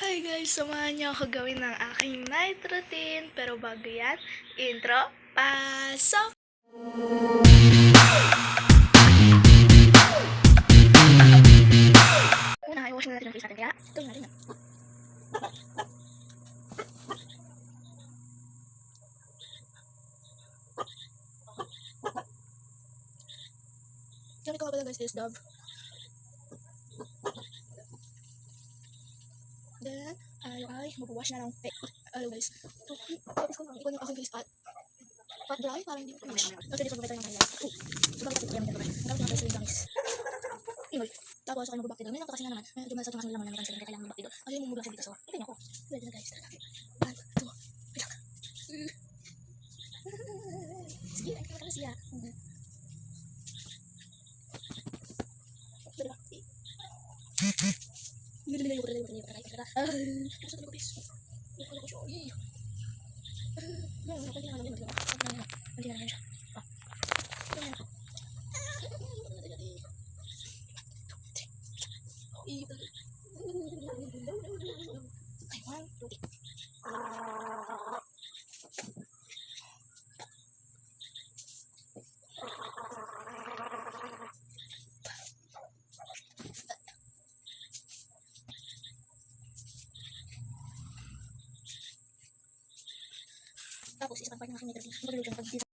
Hi guys! Samahan niyo ako gawin ng aking night routine. Pero bago yan, intro, pasok! Una, i-wash na natin ang face natin. Kaya, ito na rin. Gamit ko pala guys is Dove. Then, yung ay, mag-wash na ng face. Hello guys. Tapos ko lang, ikon yung aking face pat dry, parang hindi ko finish. Tapos dito magbabay tayo ng highlights. Sumakit ako kaya mag-dry. Ang gamit ko guys yung langis. Ingol. Tapos ako mag-back doon. May nagpakasin na naman. Medyo masakit yung aking laman na naman. Kailangan mag-back doon. Kasi yung mumulak siya dito. So, okay na ako. Ready na guys. 1, 2, bilang. Sige, ay kaya siya. Tapos isang part ng aking negative.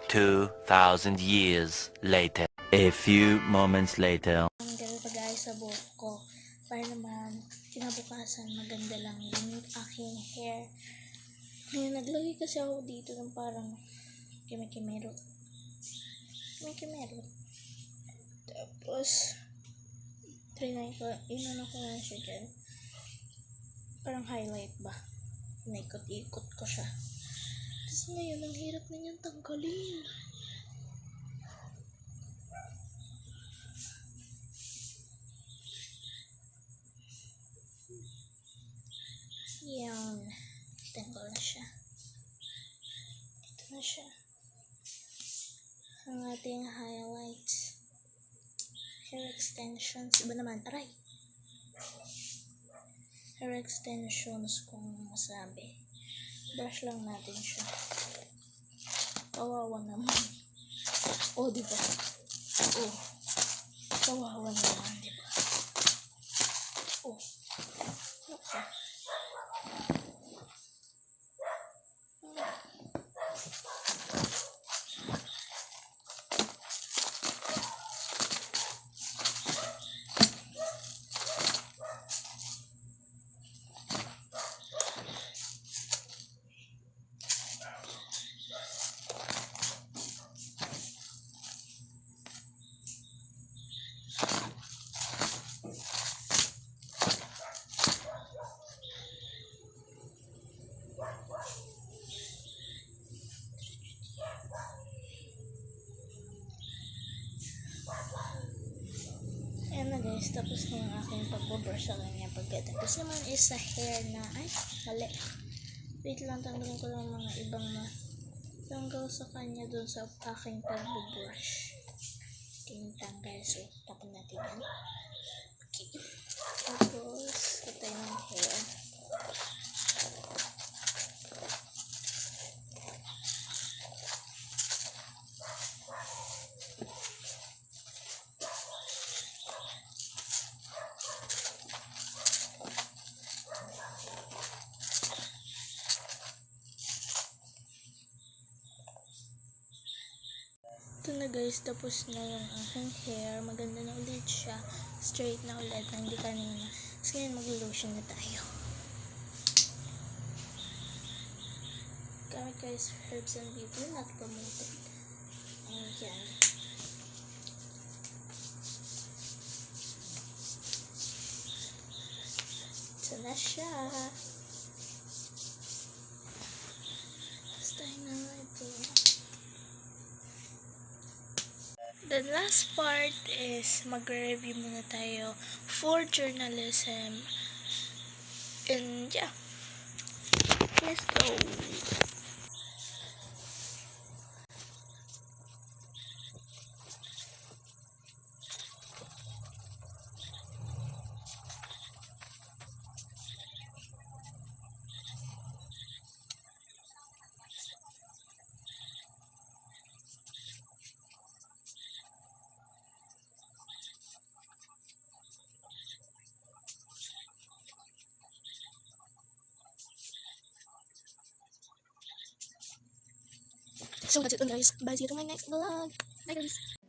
2,000 years later. A few moments later. Ang gano'n pa guys sa buhok ko. Para naman, kinabukasan maganda lang yung aking hair. Ngayon, naglagay kasi ako dito ng parang kimikimero. Tapos, trinay ko, inano ko na siya dyan. Parang highlight ba? Naikot-ikot ko siya. Tapos ngayon, ang hirap na niyang tanggalin. Yan. Tanggal na siya. Ito na siya. Ang ating highlights. Hair extensions. Iba naman. Aray! Hair extensions kung masabi. Brush lang natin siya. Kawawa naman. Oh, diba? Oh. Kawawa naman, diba? Oh. Okay. Ayan na guys, tapos na yung aking pag-brush sa kanya. Pagkatapos naman is sa hair na, ay, mali. Wait lang, tanggalin ko lang mga ibang tanggal sa kanya dun sa aking pag-brush. Tanggal, so tapon natin yan. Okay. Tapos, patay ng hair. Ito na guys, tapos na yung aking hair. Maganda na ulit siya. Straight na ulit, na hindi kanina. Tapos ngayon mag-lotion na tayo. Gamit guys, Herbs and Beauty, not promoted. Ayan. Ito na siya. Basta na ito. The last part is mag-review muna tayo for journalism. And yeah, let's go. So that's it guys. Bye, see you to my next vlog. Bye guys.